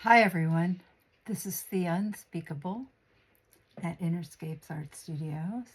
Hi everyone, this is the Unspeakable at Innerscapes Art Studios.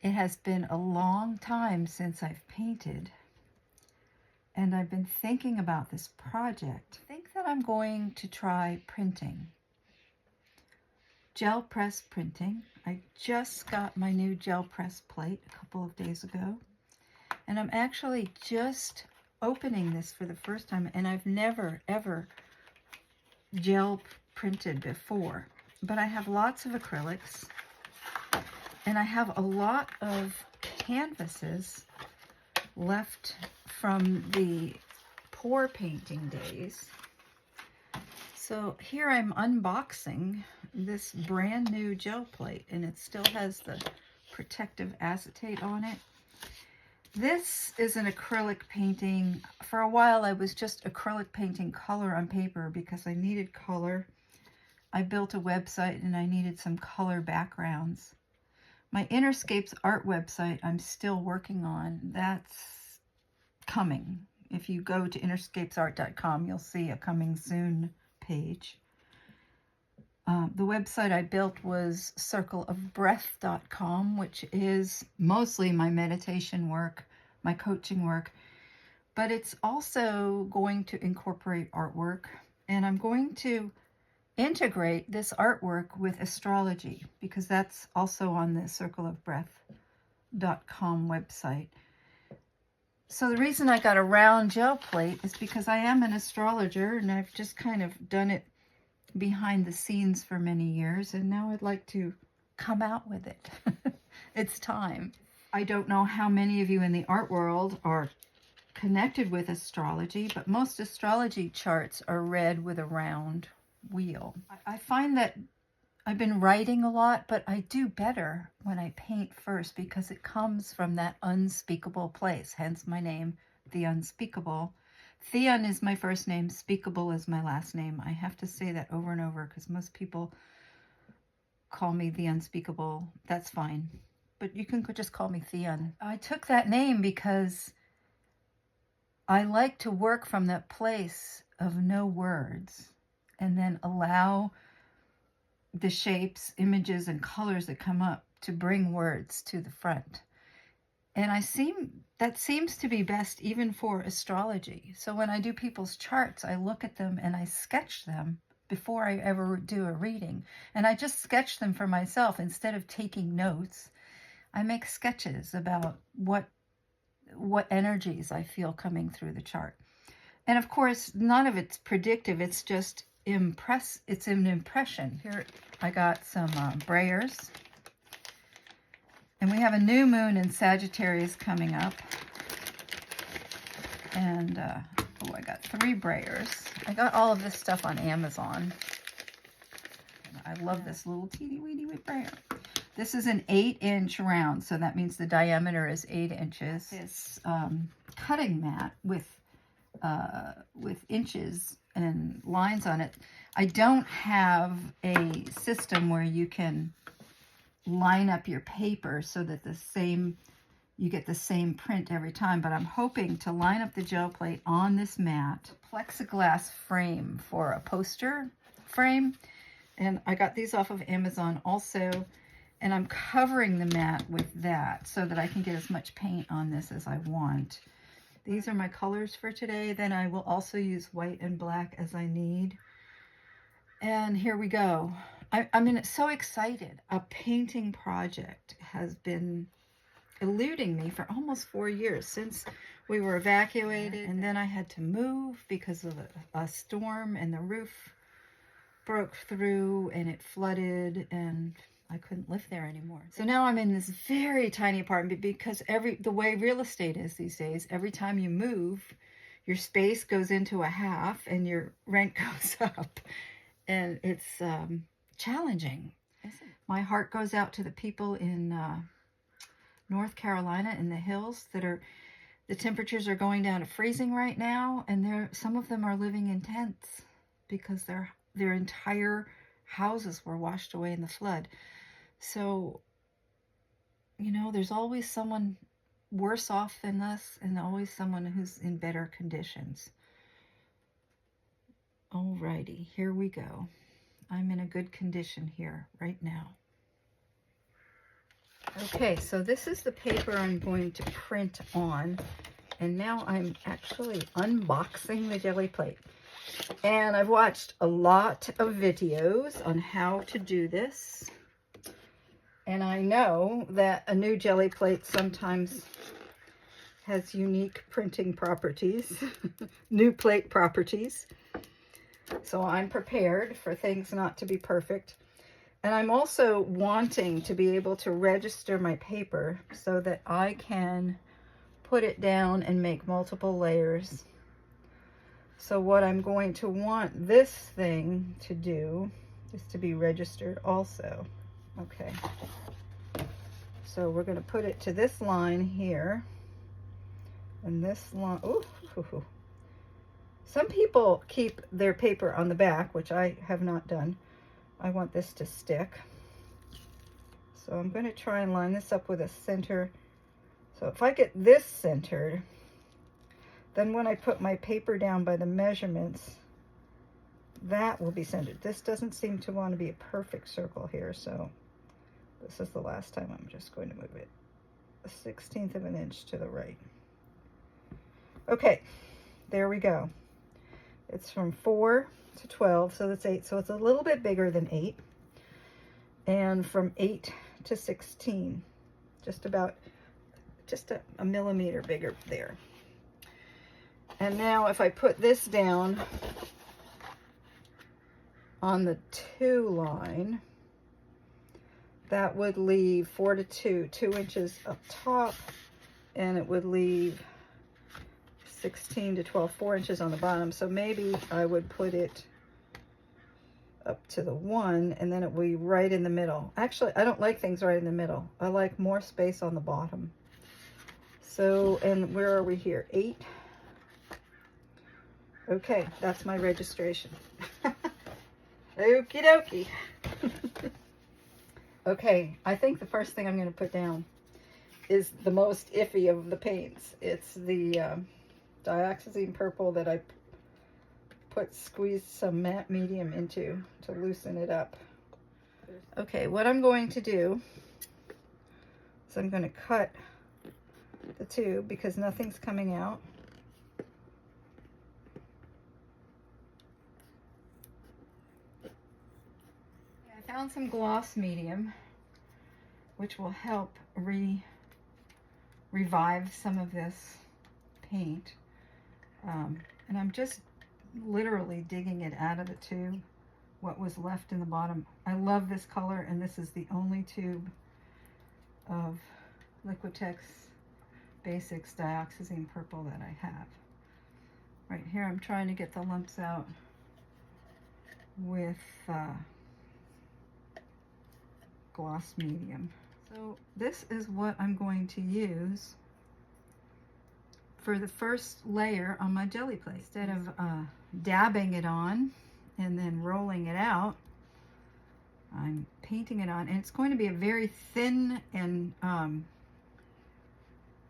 It has been a long time since I've painted, and I've been thinking about this project. I think that I'm going to try printing. Gel press printing. I just got my new gel press plate a couple of days ago, and I'm actually just opening this for the first time, and I've never ever gel printed before, but I have lots of acrylics and I have a lot of canvases left from the pour painting days. So here I'm unboxing this brand new gel plate, and it still has the protective acetate on it. This is an acrylic painting. For a while I was just acrylic painting color on paper because I needed color. I built a website and I needed some color backgrounds. My Innerscapes art website I'm still working on. That's coming. If you go to innerscapesart.com, you'll see a coming soon page. The website I built was circleofbreath.com, which is mostly my meditation work, my coaching work, but it's also going to incorporate artwork, and I'm going to integrate this artwork with astrology because that's also on the circleofbreath.com website. So the reason I got a round gel plate is because I am an astrologer, and I've just kind of done it behind the scenes for many years, and now I'd like to come out with it. It's time. I don't know how many of you in the art world are connected with astrology, but most astrology charts are read with a round wheel. I find that I've been writing a lot, but I do better when I paint first because it comes from that unspeakable place, hence my name, The Unspeakable. Theon is my first name, Speakable is my last name. I have to say that over and over because most people call me The Unspeakable. That's fine, but you can just call me Theon. I took that name because I like to work from that place of no words and then allow the shapes, images, and colors that come up to bring words to the front. And that seems to be best even for astrology. So when I do people's charts, I look at them and I sketch them before I ever do a reading. And I just sketch them for myself instead of taking notes. I make sketches about what energies I feel coming through the chart. And of course, none of it's predictive. It's just it's an impression. Here I got some brayers. And we have a new moon in Sagittarius coming up. And, I got 3 brayers. I got all of this stuff on Amazon. And I love this little teeny-weeny brayer. This is an 8-inch round, so that means the diameter is 8 inches. This cutting mat with inches and lines on it. I don't have a system where you can line up your paper so that you get the same print every time, but I'm hoping to line up the gel plate on this mat. Plexiglass frame for a poster frame, and I got these off of Amazon also, and I'm covering the mat with that so that I can get as much paint on this as I want. These are my colors for today. Then I will also use white and black as I need. And here we go. I mean, so excited. A painting project has been eluding me for almost 4 years since we were evacuated. And then I had to move because of a storm, and the roof broke through and it flooded and I couldn't live there anymore. So now I'm in this very tiny apartment because the way real estate is these days, every time you move, your space goes into a half and your rent goes up. And it's challenging. My heart goes out to the people in North Carolina in the hills the temperatures are going down to freezing right now, and some of them are living in tents because their entire houses were washed away in the flood. So, there's always someone worse off than us and always someone who's in better conditions. Alrighty, here we go. I'm in a good condition here right now. Okay, so this is the paper I'm going to print on, and now I'm actually unboxing the jelly plate. And I've watched a lot of videos on how to do this, and I know that a new jelly plate sometimes has unique printing properties, new plate properties. So I'm prepared for things not to be perfect. And I'm also wanting to be able to register my paper so that I can put it down and make multiple layers. So what I'm going to want this thing to do is to be registered also. Okay. So we're going to put it to this line here. And this line, ooh. Some people keep their paper on the back, which I have not done. I want this to stick. So I'm going to try and line this up with a center. So if I get this centered, then when I put my paper down by the measurements, that will be centered. This doesn't seem to want to be a perfect circle here, so this is the last time. I'm just going to move it a 1/16 of an inch to the right. Okay, there we go. It's from 4 to 12, so that's 8. So it's a little bit bigger than 8. And from 8 to 16, just a millimeter bigger there. And now if I put this down on the 2 line, that would leave 4 to 2, 2 inches up top, and it would leave 16 to 12, 4 inches on the bottom. So maybe I would put it up to the 1, and then it will be right in the middle. Actually, I don't like things right in the middle. I like more space on the bottom. So, and where are we here? 8. Okay, that's my registration. Okie dokie. Okay, I think the first thing I'm going to put down is the most iffy of the paints. It's the dioxazine purple that I squeezed some matte medium into to loosen it up. Okay, what I'm going to do is I'm going to cut the tube because nothing's coming out. I found some gloss medium, which will help revive some of this paint. And I'm just literally digging it out of the tube, what was left in the bottom. I love this color, and this is the only tube of Liquitex Basics Dioxazine Purple that I have. Right here I'm trying to get the lumps out with gloss medium. So this is what I'm going to use for the first layer on my jelly plate. Instead of dabbing it on and then rolling it out, I'm painting it on, and it's going to be a very thin and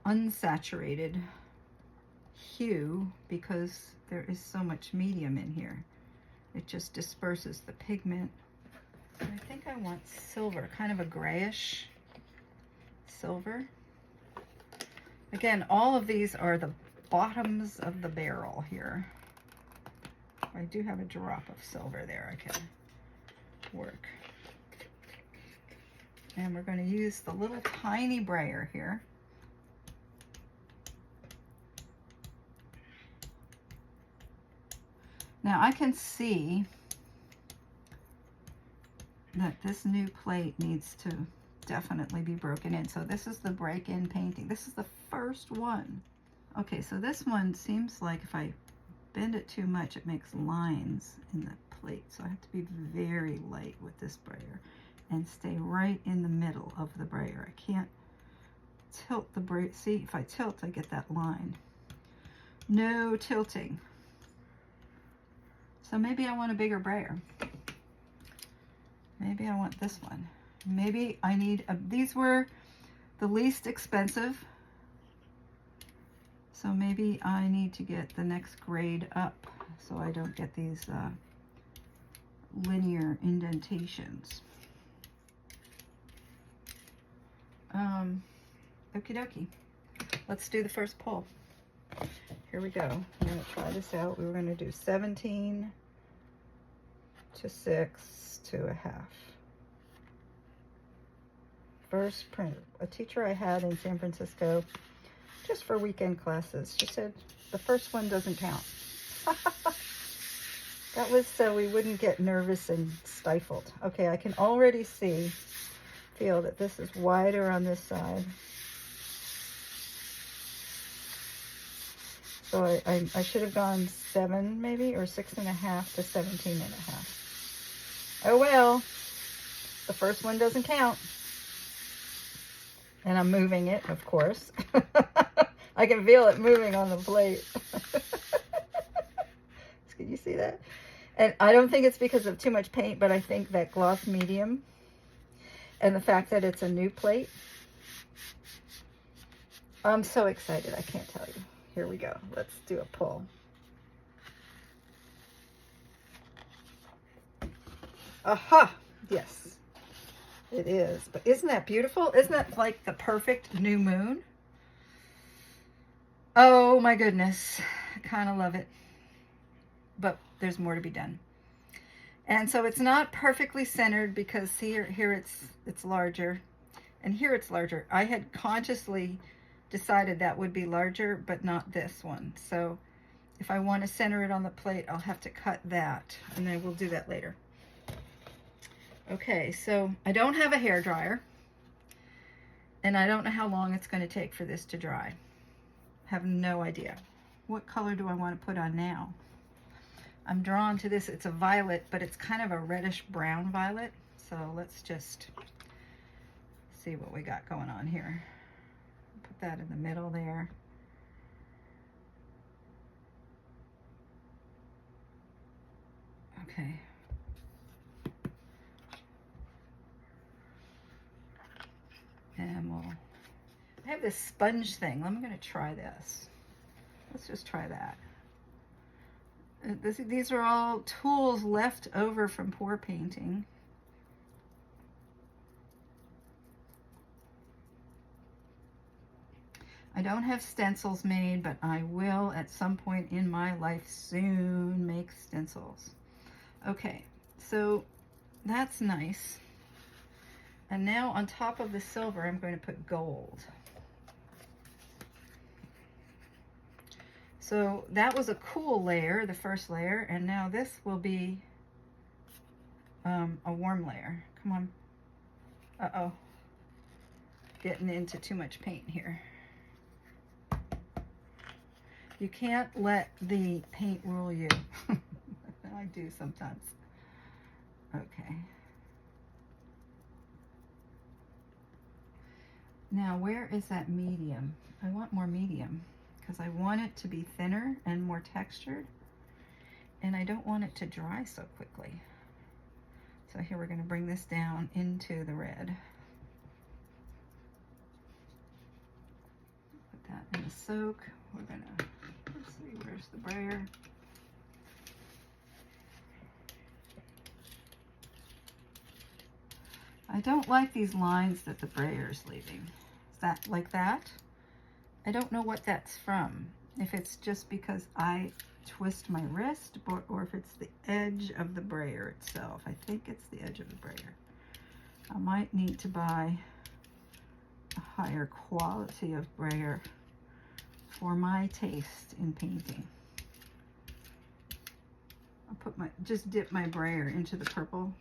unsaturated hue because there is so much medium in here. It just disperses the pigment. I think I want silver, kind of a grayish silver. Again, all of these are the bottoms of the barrel here. I do have a drop of silver there I can work. And we're going to use the little tiny brayer here. Now I can see that this new plate needs to definitely be broken in. So this is the break-in painting. This is the first one. Okay, so this one seems like if I bend it too much, it makes lines in the plate. So I have to be very light with this brayer and stay right in the middle of the brayer. I can't tilt the brayer. See, if I tilt, I get that line. No tilting. So maybe I want a bigger brayer. Maybe I want this one. Maybe I need these were the least expensive. So maybe I need to get the next grade up so I don't get these linear indentations. Okie dokie. Let's do the first pull. Here we go. I'm going to try this out. We were going to do 17 to 6 to a half. First print. A teacher I had in San Francisco, just for weekend classes, she said the first one doesn't count. That was so we wouldn't get nervous and stifled. Okay, I can already feel that this is wider on this side. So I should have gone 7 maybe, or 6.5 to 17.5. Oh well, the first one doesn't count. And I'm moving it, of course. I can feel it moving on the plate. Can you see that? And I don't think it's because of too much paint, but I think that gloss medium and the fact that it's a new plate. I'm so excited, I can't tell you. Here we go. Let's do a pull. Aha! Yes, it is. But isn't that beautiful? Isn't that like the perfect new moon? Oh my goodness. I kind of love it. But there's more to be done. And so it's not perfectly centered because here it's larger, and here it's larger. I had consciously decided that would be larger, but not this one. So if I want to center it on the plate, I'll have to cut that, and then we'll do that later. Okay, so I don't have a hair dryer, and I don't know how long it's going to take for this to dry. Have no idea. What color do I want to put on now? I'm drawn to this. It's a violet, but it's kind of a reddish brown violet. So let's just see what we got going on here. Put that in the middle there. Okay. And I have this sponge thing. I'm going to try this. Let's just try that. These are all tools left over from pour painting. I don't have stencils made, but I will at some point in my life soon make stencils. Okay, so that's nice. And now on top of the silver, I'm going to put gold. So that was a cool layer, the first layer, and now this will be a warm layer. Come on. Uh-oh. Getting into too much paint here. You can't let the paint rule you. I do sometimes. Okay. Now, where is that medium? I want more medium, because I want it to be thinner and more textured, and I don't want it to dry so quickly. So here we're going to bring this down into the red. Put that in the soak. We're going to, let's see, where's the brayer? I don't like these lines that the brayer is leaving. Is that like that? I don't know what that's from. If it's just because I twist my wrist, or if it's the edge of the brayer itself. I think it's the edge of the brayer. I might need to buy a higher quality of brayer for my taste in painting. I'll put just dip my brayer into the purple.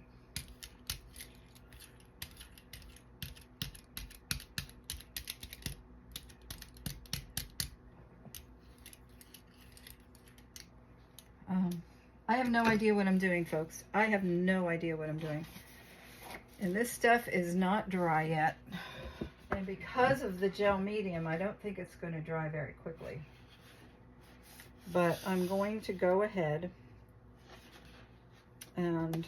I have no idea what I'm doing, folks. I have no idea what I'm doing. And this stuff is not dry yet. And because of the gel medium, I don't think it's going to dry very quickly. But I'm going to go ahead and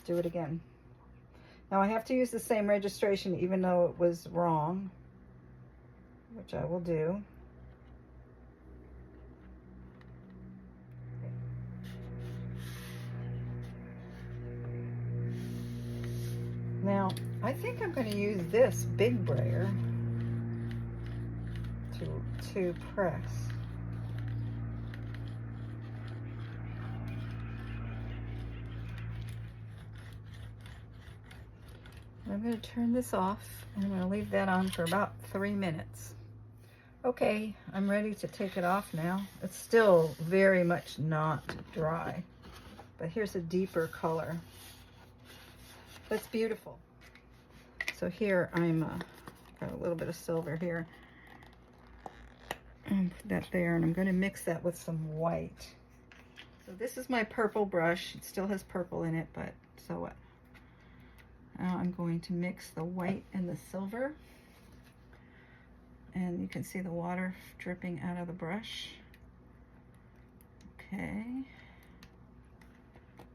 do it again. Now I have to use the same registration even though it was wrong. which I will do. Now, I think I'm going to use this big brayer to press. I'm going to turn this off, and I'm going to leave that on for about 3 minutes. Okay, I'm ready to take it off now. It's still very much not dry, but here's a deeper color. That's beautiful. So here I'm got a little bit of silver here, and put that there, and I'm going to mix that with some white. So this is my purple brush. It still has purple in it, but so what? Now I'm going to mix the white and the silver, and you can see the water dripping out of the brush. Okay,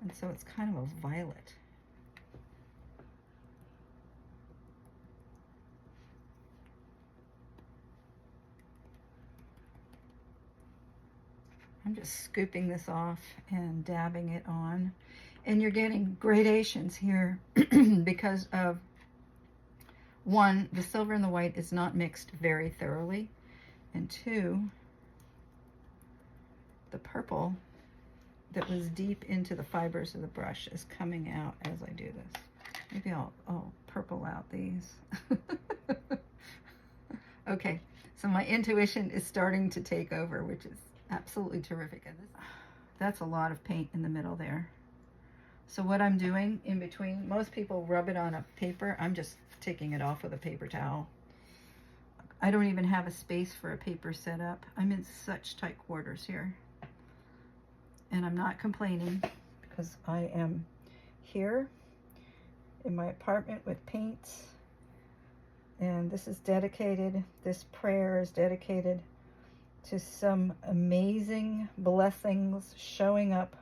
and so it's kind of a violet. I'm just scooping this off and dabbing it on. And you're getting gradations here because of, one, the silver and the white is not mixed very thoroughly, and two, the purple that was deep into the fibers of the brush is coming out as I do this. Maybe I'll purple out these. Okay, so my intuition is starting to take over, which is absolutely terrific. And that's a lot of paint in the middle there. So what I'm doing in between, most people rub it on a paper. I'm just taking it off with a paper towel. I don't even have a space for a paper setup. I'm in such tight quarters here. And I'm not complaining because I am here in my apartment with paints. And this is dedicated, this prayer is dedicated to some amazing blessings showing up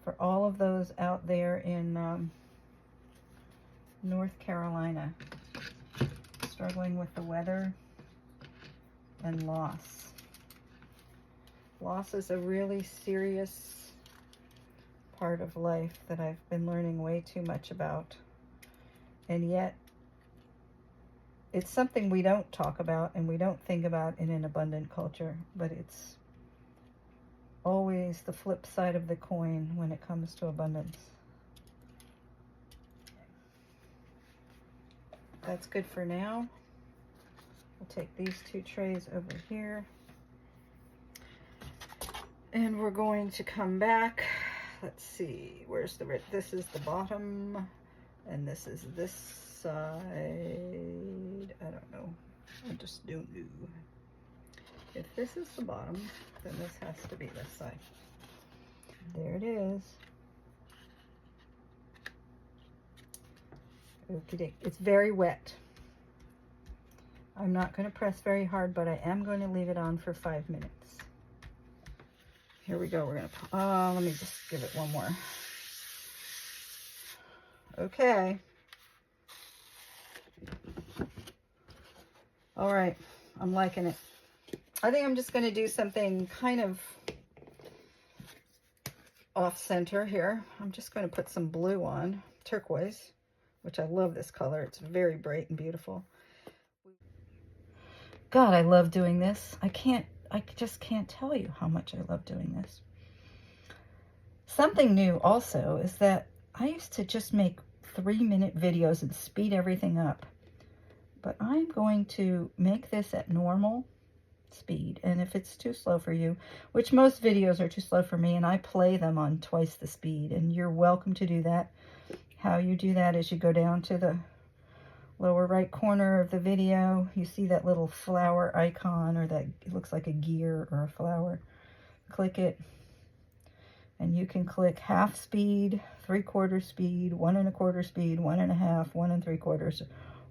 for all of those out there in North Carolina, struggling with the weather and loss. Loss is a really serious part of life that I've been learning way too much about. And yet, it's something we don't talk about and we don't think about in an abundant culture, but it's always the flip side of the coin when it comes to abundance. That's good for now. We'll take these two trays over here. And we're going to come back. Let's see, where's the red? This is the bottom, and this is this side. I don't know. I just don't know. If this is the bottom, then this has to be this side. There it is. Okay, it's very wet. I'm not going to press very hard, but I am going to leave it on for 5 minutes. Here we go. We're going to, let me just give it one more. Okay. All right. I'm liking it. I think I'm just going to do something kind of off center here. I'm just going to put some blue on, turquoise, which I love this color. It's very bright and beautiful. God, I love doing this. I just can't tell you how much I love doing this. Something new also is that I used to just make 3-minute videos and speed everything up. But I'm going to make this at normal speed, and if it's too slow for you, which most videos are too slow for me, and I play them on twice the speed, and you're welcome to do that. How you do that is you go down to the lower right corner of the video, you see that little flower icon, or that it looks like a gear or a flower. Click it, and you can click half speed, 3/4 speed, 1 1/4 speed, 1 1/2, 1 3/4,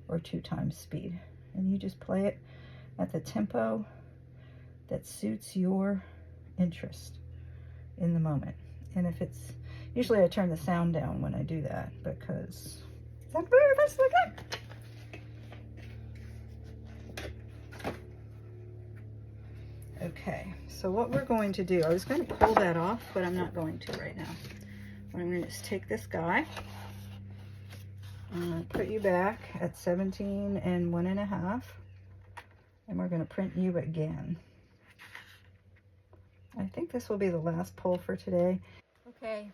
or 2 times speed, and you just play it at the tempo that suits your interest in the moment. And if it's, usually I turn the sound down when I do that because I'm nervous. Look at. Okay, so what we're going to do, I was going to pull that off, but I'm not going to right now. What I'm going to just take this guy, put you back at 17 and 1.5, and we're going to print you again. I think this will be the last pull for today. Okay,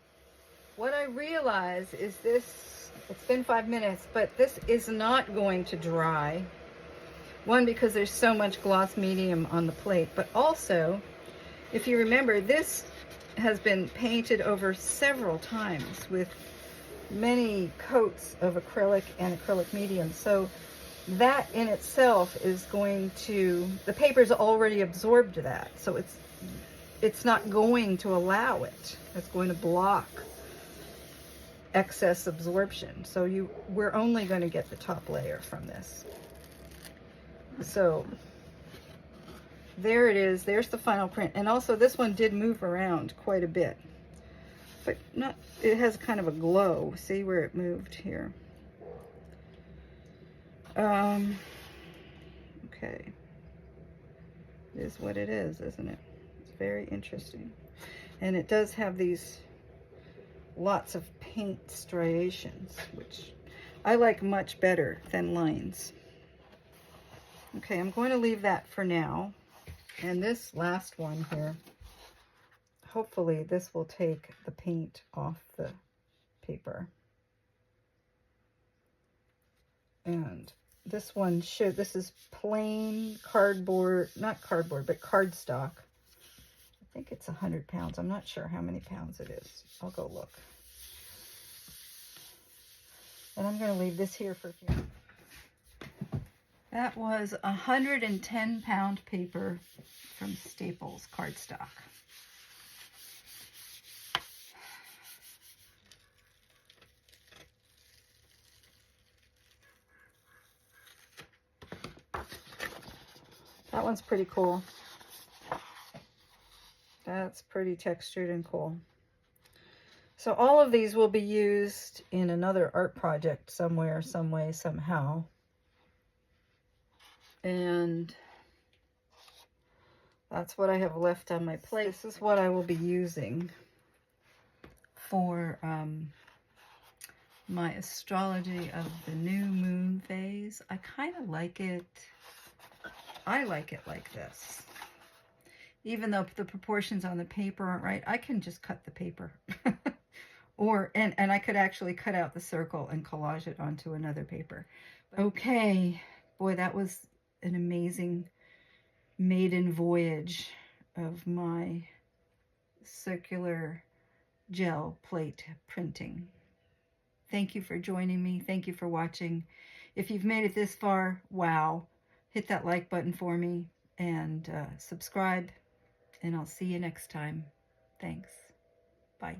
what I realize is this, it's been 5 minutes, but this is not going to dry. One, because there's so much gloss medium on the plate, but also, if you remember, this has been painted over several times with many coats of acrylic and acrylic medium. So that in itself is going to, the paper's already absorbed that. So it's not going to allow it. It's going to block excess absorption. So we're only going to get the top layer from this. So there it is. There's the final print. And also this one did move around quite a bit, but not, it has kind of a glow. See where it moved here. Okay. It is what it is, isn't it? It's very interesting. And it does have these lots of paint striations, which I like much better than lines. Okay, I'm going to leave that for now. And this last one here, hopefully this will take the paint off the paper. And this one should, this is plain cardboard, not cardboard, but cardstock. I think it's 100 pounds. I'm not sure how many pounds it is. I'll go look. And I'm going to leave this here for a few minutes. That was 110-pound paper from Staples cardstock. That one's pretty cool. That's pretty textured and cool. So all of these will be used in another art project somewhere, some way, somehow. And that's what I have left on my plate. This is what I will be using for my astrology of the new moon phase. I kind of like it. I like it like this. Even though the proportions on the paper aren't right, I can just cut the paper. and I could actually cut out the circle and collage it onto another paper. Okay, boy, that was an amazing maiden voyage of my circular gel plate printing. Thank you for joining me. Thank you for watching. If you've made it this far, wow, hit that like button for me and subscribe, and I'll see you next time. Thanks. Bye.